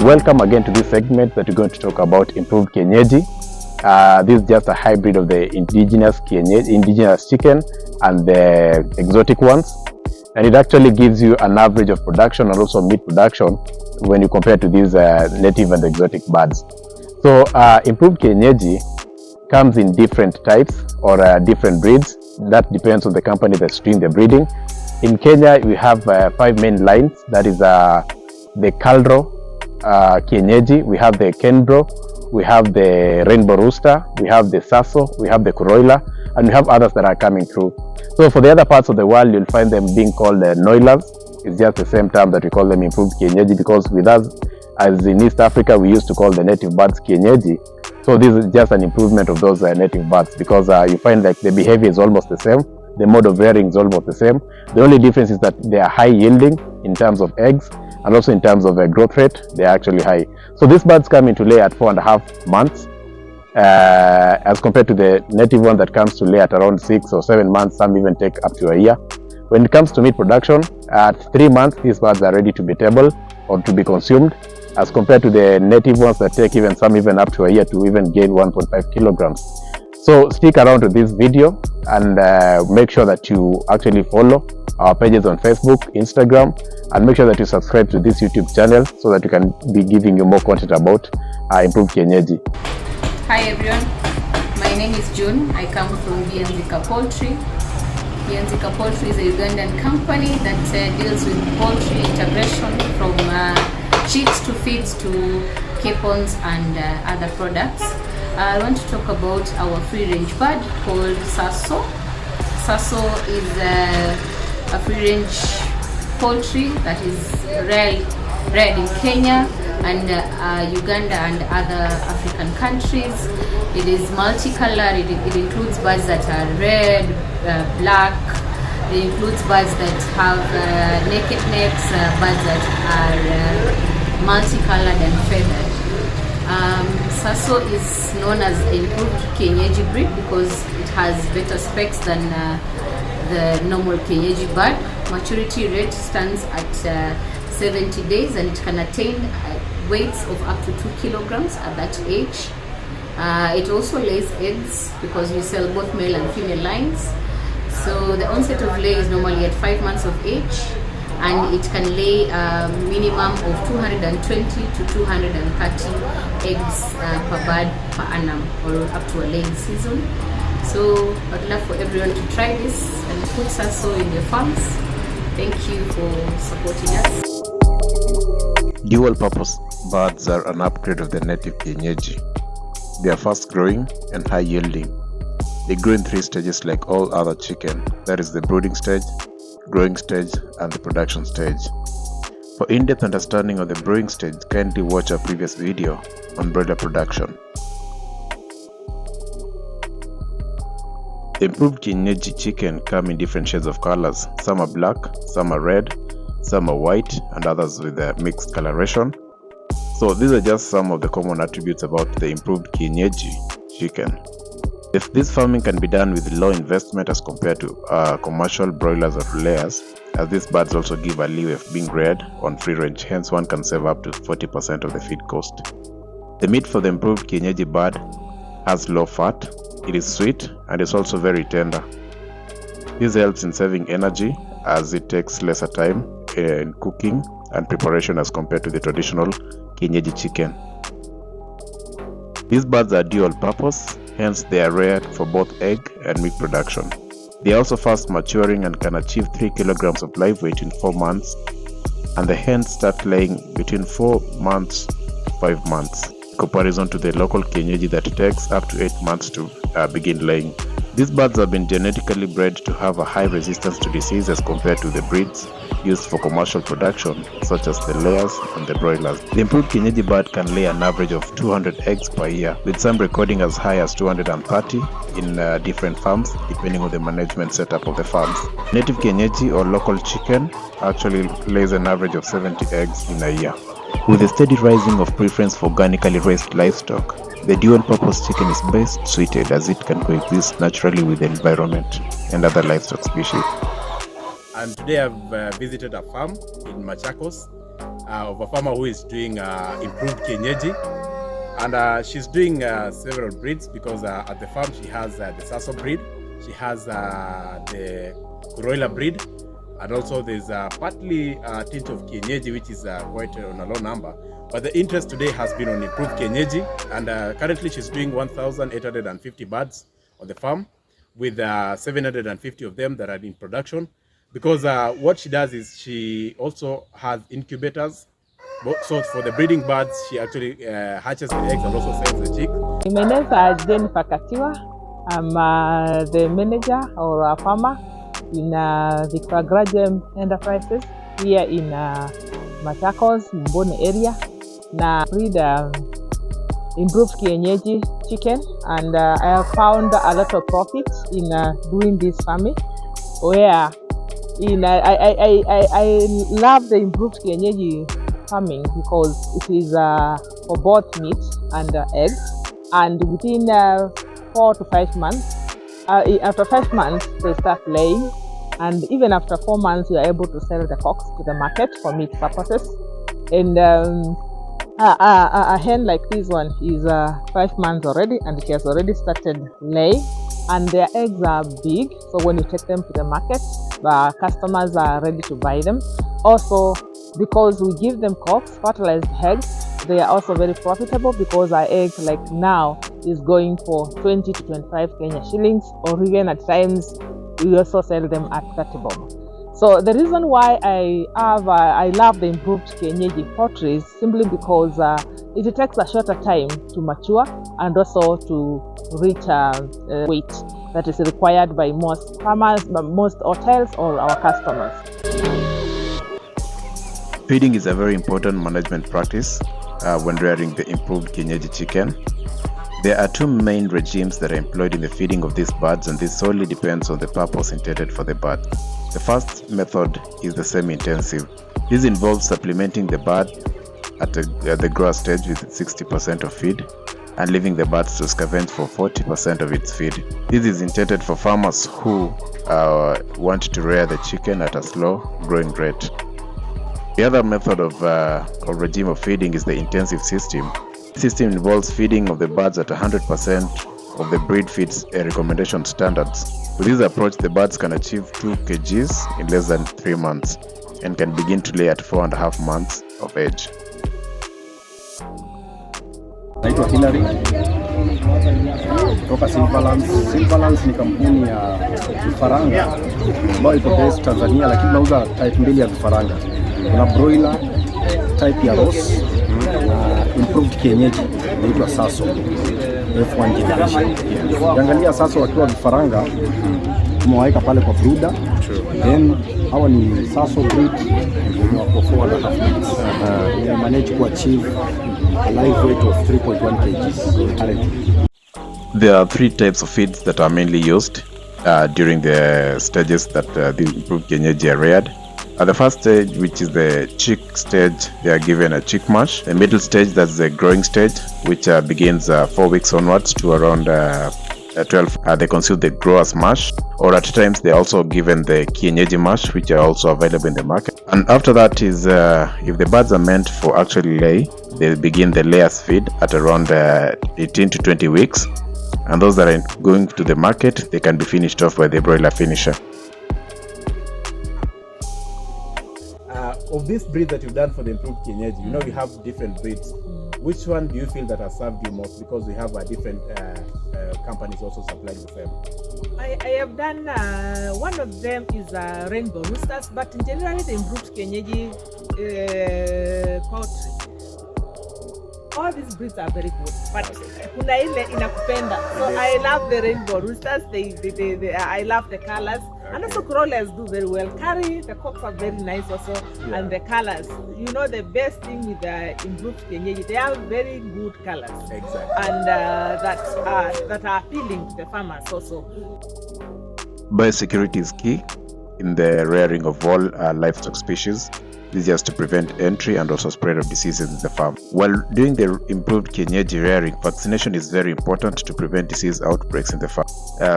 Welcome again to this segment that we're going to talk about improved Kienyeji. This is just a hybrid of the indigenous chicken and the exotic ones, and it actually gives you an average of production and also meat production when you compare to these native and exotic birds. So improved Kienyeji comes in different types or different breeds. That depends on the company that's doing the breeding. In Kenya, we have 5 main lines. That is the Calro Kienyeji, we have the Kenbro, we have the Rainbow Rooster, we have the Sasso, we have the Kuroiler, and we have others that are coming through. So for the other parts of the world, you'll find them being called Noilers. It's just the same term that we call them improved Kienyeji, because with us, as in East Africa, we used to call the native birds Kienyeji. So this is just an improvement of those native birds, because you find like the behavior is almost the same, the mode of rearing is almost the same. The only difference is that they are high yielding in terms of eggs, and also in terms of growth rate, they are actually high. So these birds come into lay at 4.5 months, as compared to the native one that comes to lay at around 6 or 7 months. Some even take up to a year. When it comes to meat production, at 3 months, these birds are ready to be table or to be consumed, as compared to the native ones that take some even up to a year to even gain 1.5 kilograms. So stick around to this video and make sure that you actually follow our pages on Facebook, Instagram, and make sure that you subscribe to this YouTube channel so that we can be giving you more content about improved Kienyeji. Hi everyone, my name is June. I come from Poultry. Poultry is a Ugandan company that deals with poultry integration from chicks to feeds to capons and other products. I want to talk about our free-range bird called Sasso. Sasso is a free-range poultry that is reared in Kenya and Uganda and other African countries. It is multicolored. It includes birds that are red, black. It includes birds that have naked necks, birds that are multicolored and feathered. Sasso is known as improved Kienyeji breed because it has better specs than the normal Kienyeji bird. Maturity rate stands at 70 days, and it can attain weights of up to 2 kilograms at that age. It also lays eggs because we sell both male and female lines. So the onset of lay is normally at 5 months of age, and it can lay a minimum of 220 to 230 eggs per bird per annum, or up to a laying season. So I'd love for everyone to try this and put Sasso in their farms. Thank you for supporting us. Dual purpose birds are an upgrade of the native Kienyeji. They are fast growing and high yielding. They grow in 3 stages like all other chicken. That is the brooding stage, growing stage, and the production stage. For in-depth understanding of the brewing stage, kindly watch our previous video on broiler production. The improved Kienyeji chicken come in different shades of colors. Some are black, some are red, some are white, and others with a mixed coloration. So these are just some of the common attributes about the improved Kienyeji chicken. If this farming can be done with low investment as compared to commercial broilers or layers, as these birds also give a leeway of being reared on free range, hence one can save up to 40% of the feed cost. The meat for the improved Kienyeji bird has low fat, it is sweet, and is also very tender. This helps in saving energy as it takes lesser time in cooking and preparation as compared to the traditional Kienyeji chicken. These birds are dual purpose, hence they are reared for both egg and meat production. They are also fast maturing and can achieve 3 kilograms of live weight in 4 months, and the hens start laying between 4 months to 5 months, in comparison to the local Kienyeji that takes up to 8 months to begin laying. These birds have been genetically bred to have a high resistance to disease as compared to the breeds used for commercial production, such as the layers and the broilers. The improved Kienyeji bird can lay an average of 200 eggs per year, with some recording as high as 230 in different farms, depending on the management setup of the farms. Native Kienyeji or local chicken actually lays an average of 70 eggs in a year. With a steady rising of preference for organically raised livestock, the dual-purpose chicken is best suited as it can coexist naturally with the environment and other livestock species. And today I've visited a farm in Machakos of a farmer who is doing improved Kienyeji. And she's doing several breeds because at the farm she has the Sasso breed, she has the broiler breed, and also there's partly a tint of Kienyeji, which is quite on a low number. But the interest today has been on improved Kienyeji, and currently she's doing 1,850 birds on the farm, with 750 of them that are in production. Because what she does is she also has incubators. So for the breeding birds, she actually hatches the eggs and also sells the chick. My name is Jennifer Katiwa. I'm the manager or a farmer in the Grajem Enterprises here in Machakos, Mboni area. Na breed improved Kienyeji chicken, and I have found a lot of profit in doing this farming. Where I love the improved Kienyeji farming because it is for both meat and eggs, and within 4 to 5 months, after 5 months they start laying, and even after 4 months you are able to sell the cocks to the market for meat purposes. And a hen like this one is 5 months already, and she has already started laying, and their eggs are big, so when you take them to the market, the customers are ready to buy them. Also, because we give them cocks, fertilized eggs, they are also very profitable because our egg like now is going for 20 to 25 Kenya shillings, or even at times we also sell them at 30 bob. So the reason why I love the improved Kienyeji poultry is simply because it takes a shorter time to mature and also to reach weight that is required by most farmers, most hotels, or our customers. Feeding is a very important management practice when rearing the improved Kienyeji chicken. There are two main regimes that are employed in the feeding of these birds, and this solely depends on the purpose intended for the bird. The first method is the semi-intensive. This involves supplementing the bird at the grower stage with 60% of feed and leaving the birds to scavenge for 40% of its feed. This is intended for farmers who want to rear the chicken at a slow growing rate. The other method of regime of feeding is the intensive system. This system involves feeding of the birds at 100% of the breed feeds recommendation standards. With this approach, the birds can achieve 2 kgs in less than 3 months and can begin to lay at 4.5 months of age. Naitwa Hilary kutoka Silverlands. Silverlands ni kampuni ya vifaranga ambayo iko based Tanzania, lakini tunauza type mbili ya vifaranga. Kuna broiler type ya Ross na improved Kienyeji inaitwa Sasso F1 generation. Ukiangalia Sasso wakiwa vifaranga tumewaweka pale kwa brooder. Then hawa ni Sasso breed wako 4.5 months. We manage to achieve a live weight of 3.1 kgs currently. There are 3 types of feeds that are mainly used during the stages that the improved Kienyeji are reared. At the first stage, which is the chick stage, they are given a chick mash. The middle stage, that's the growing stage, which begins 4 weeks onwards to around 12. They consume the grower's mash, or at times they are also given the Kienyeji mash, which are also available in the market. And after that is, if the birds are meant for actually lay, they begin the layers feed at around 18 to 20 weeks. And those that are going to the market, they can be finished off by the broiler finisher. Of this breed that you've done for the improved Kienyeji, you know you have different breeds. Which one do you feel that has served you most? Because we have different companies also supplying the same. I have done, one of them is Rainbow Roosters, but generally the improved Kienyeji poultry. All these breeds are very good, but kuna ile inakupenda. So I love the Rainbow Roosters. I love the colors, and also crawlers do very well. Curry, the cocks are very nice also, and the colors. You know the best thing with the improved Kienyeji, they have very good colors. Exactly. And that are appealing to the farmers also. Biosecurity is key in the rearing of all livestock species. This is just to prevent entry and also spread of diseases in the farm. While doing the improved Kienyeji rearing, vaccination is very important to prevent disease outbreaks in the farm.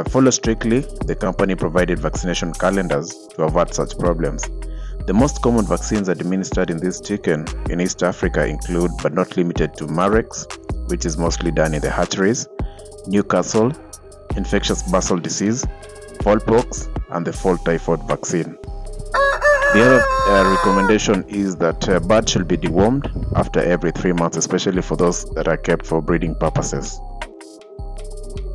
Follow strictly the company provided vaccination calendars to avert such problems. The most common vaccines administered in this chicken in East Africa include, but not limited to, Marex, which is mostly done in the hatcheries, Newcastle, infectious basal disease, fowlpox, and the fall typhoid vaccine. The other recommendation is that birds should be dewormed after every 3 months, especially for those that are kept for breeding purposes.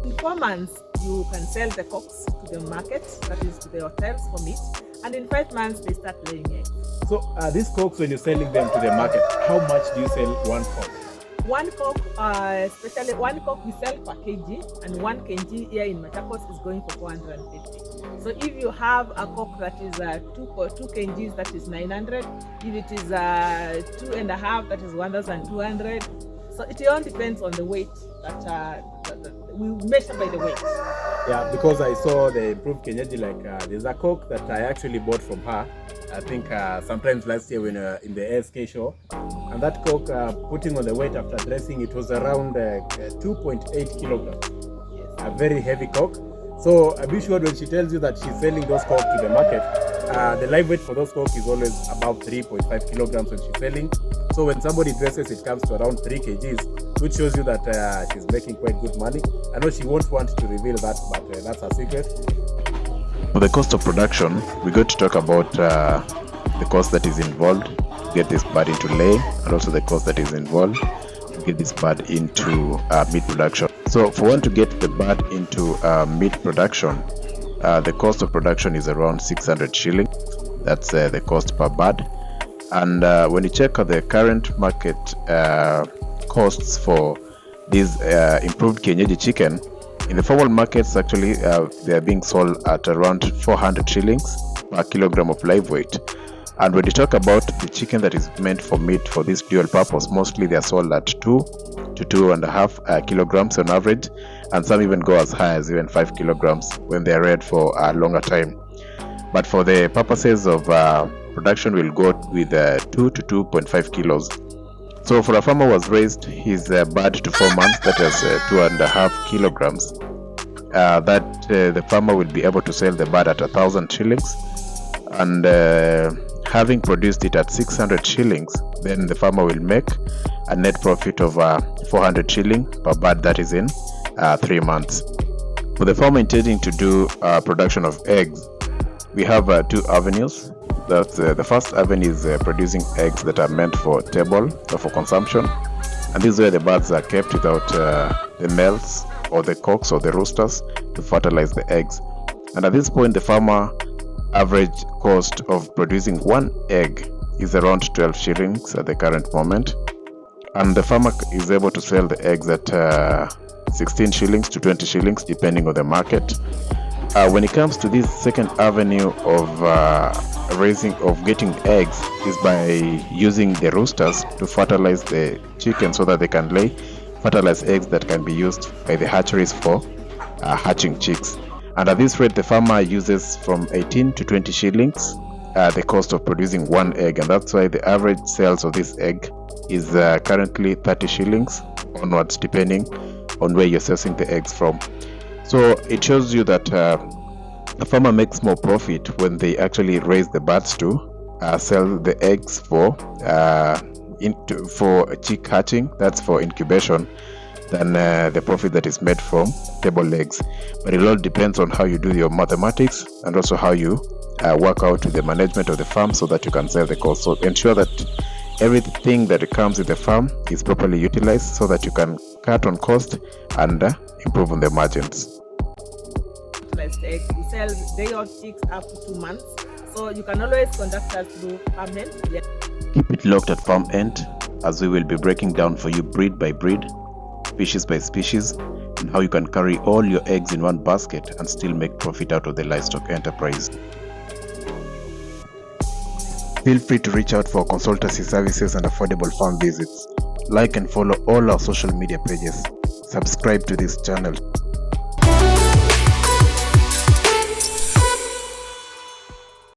In 4 months, you can sell the cocks to the market, that is to the hotels for meat, and in 5 months they start laying eggs. So these cocks, when you're selling them to the market, how much do you sell one cock? One cock, especially one cock we sell per kg, and 1 kg here in Machakos is going for 450. So if you have a cock that is 2 kgs, that is 900. If it is 2.5, that is 1,200. So it all depends on the weight that we measure by the weight. Yeah, because I saw the improved Kienyeji, like there's a cock that I actually bought from her. I think sometimes last year when in the ASK show, and that cock, putting on the weight after dressing, it was around 2.8 kilograms. Yes. A very heavy cock. So be sure when she tells you that she's selling those cocks to the market, the live weight for those cocks is always about 3.5 kilograms when she's selling. So when somebody dresses, it comes to around 3 kgs, which shows you that she's making quite good money. I know she won't want to reveal that, but that's her secret. For the cost of production, we got to talk about the cost that is involved to get this bird into lay, and also the cost that is involved to get this bird into meat production. So for one to get the bird into meat production, the cost of production is around 600 shillings. That's the cost per bird. And when you check the current market costs for this improved Kienyeji chicken, in the formal markets, actually, they are being sold at around 400 shillings per kilogram of live weight. And when you talk about the chicken that is meant for meat for this dual purpose, mostly they are sold at 2 to 2.5 kilograms on average, and some even go as high as even 5 kilograms when they are reared for a longer time. But for the purposes of production, we'll go with 2 to 2.5 kilos. So for a farmer who has raised his bird to 4 months, that is 2.5 kilograms, the farmer will be able to sell the bird at 1,000 shillings. And having produced it at 600 shillings, then the farmer will make a net profit of 400 shillings per bird, that is in 3 months. For the farmer intending to do production of eggs, we have 2 avenues. That's the first avenue is producing eggs that are meant for table or for consumption, and this is where the birds are kept without the males or the cocks or the roosters to fertilize the eggs. And at this point, the farmer average cost of producing 1 egg is around 12 shillings at the current moment, and the farmer is able to sell the eggs at 16 shillings to 20 shillings depending on the market. When it comes to this second avenue of getting eggs is by using the roosters to fertilize the chicken so that they can lay fertilized eggs that can be used by the hatcheries for hatching chicks. And at this rate, the farmer uses from 18 to 20 shillings the cost of producing 1 egg, and that's why the average sales of this egg is currently 30 shillings onwards, depending on where you're sourcing the eggs from. So it shows you that a farmer makes more profit when they actually raise the birds to sell the eggs for chick hatching, that's for incubation, than the profit that is made from table eggs. But it all depends on how you do your mathematics and also how you work out the management of the farm so that you can sell the cost. So ensure that everything that comes with the farm is properly utilized so that you can cut on cost and improve on the margins. Eggs. We sell day-old chicks up to 2 months, so you can always contact us through Farm End. Yeah. Keep it locked at Farm End, as we will be breaking down for you breed by breed, species by species, and how you can carry all your eggs in one basket and still make profit out of the livestock enterprise. Feel free to reach out for consultancy services and affordable farm visits. Like and follow all our social media pages. Subscribe to this channel.